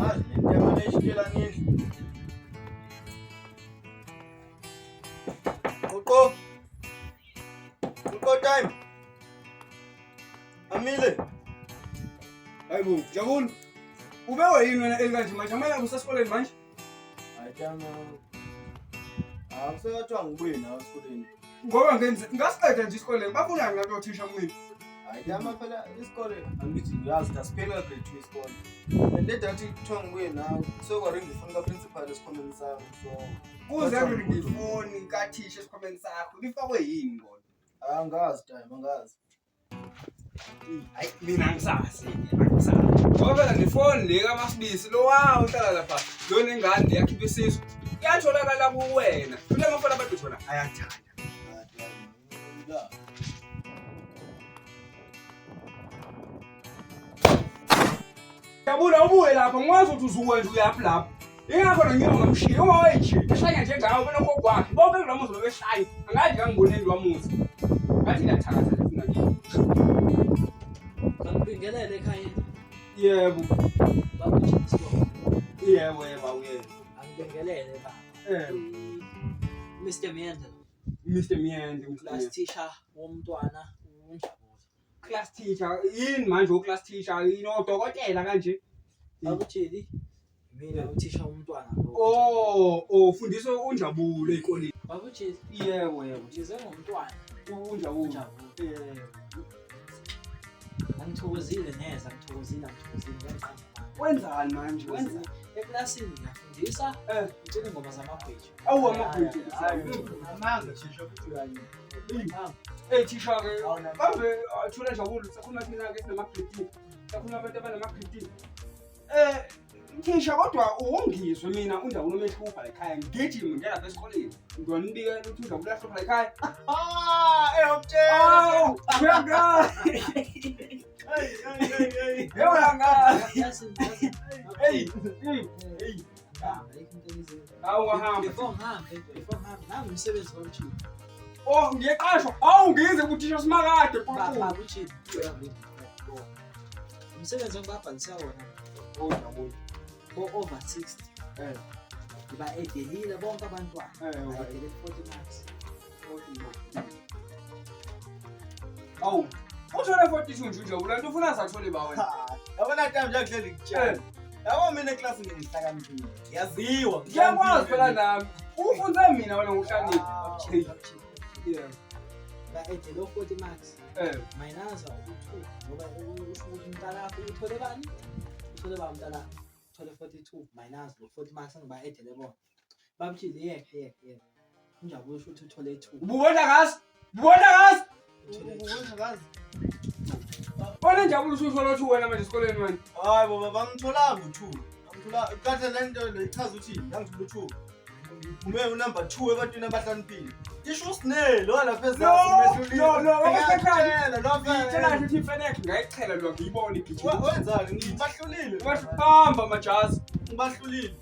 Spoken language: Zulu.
Hayi lento yamane ishikela nini? Uqo time. Amile. Hayibo, Jabulu. Ubewe yini wena elikanje manje? Amala usesikoleni manje? Ayitama. Awusekathiwa ngibuye nawe esikoleni. Ngoba ngasiqeda nje isikoleni. Bafuna ngathi othisha kumina. Ayitama phela isikole angithi uyazi dasiphela grade 2 isikole. And let that kuthiwa ngibuye nawe. Sokwaringi ifoni kaprincipal esikhomeni sami. So kuze ngifoni kathisha esikhomeni sakho. Lifakwe yini bona? angazi time angazi. Hayi mina ngisazi. Ngoba ngifoni le kaMasibisi lo wawo uhlala lapha. Lo nengane yakhipha isisu. Iyatholakala kuwena. Kule mafona abantu thona ayathanda. Jabula ubuye lapha ngwazi ukuthi uzukwenza uyaphi lapha. Ingakho ngiyo ngamshiya uma wayiji eshaya nje ngawo bona kokwakhe. Bonke kulamuzi bebeshaya. Angathi ngangiboneni lwamuzi. Ngathi ngiyathakaza lefuna nje. Ngibingelele ekhaya. Yebo. Bakujinisa. Yebo uye. Angibingelele baba. Mr. Miyanda. Mr. Miyanda Class teacher womntwana uNjabulo. Class teacher yini manje class teacher yini odokotela kanje? Bakutsheli mina uthisha womntwana lo. Ufundisa uNjabulo ezikoleni. Bakutsheli Yebo. ngize ngomntwana uNjabulo. Angithokozile neza ngiyaqamba. Wenzani manje? Wenza eklasini ngiyafundisa ngicela ingoma zamabheji. Awu amabheji. Amanga shisho futhi kanye. Thisha ke kambe athula Njabulo sakhuluma thina ke sinamabheji. Sakhuluma abantu abanamabheji. Thisha kodwa ungizwe mina uNjabulo mehlupha ekhaya ngigijima ngena lapha esikoleni. Ngiyonibika ukuthi uNjabulo yahlupha ekhaya. Eyomtshela. Ngiyanga. Hey. Awu hamba. Before ngihambe nangu umsebenzi womthini. Ngiyeqashwa. Awu ngize kuthisha simakade Baba bakutsheli. Umsebenzi engibabhalisa wona Njabulo. over 60. Ngiba edelile bonke abantwana. Ayedele 40 marks. Awu. Uthole 42 nje Njabulo. Lanto ufuna sathole ba wena. Yabona time nje kuhleli ngitshela. Yabo mina eclass ngihlakaniphile. Yaziwa. Ngiyakwazi phela nami. Ufunza mina wena ngohlaniphile. Yeah. Ba edele 40 marks. Minus u2 ngoba usho ukuthi umntana wakho uthole bani? Uthole ba umntana. Uthole 42 minus lo 40 marks ngiba edele bona. Bamtshile yeke. Unjabulo usho ukuthi uthole 2. Ubona ngazi? Ubona ngazi. Bona Njabulo usho lo 2 wena manje esikoleni manje. Hayi baba bangitholanga u2. Ngithola ikhathe lento lechaza ukuthi ngangithola u2. Ume unumber 2 ebantwini abahlaniphile. Isho uSnell lo lapha ezazi Ngitshela ukuthi iFenex ngayichela lo ngiyibona igijima. wenzani ngibahlulile. Wasihamba majazi. Ngibahlulile.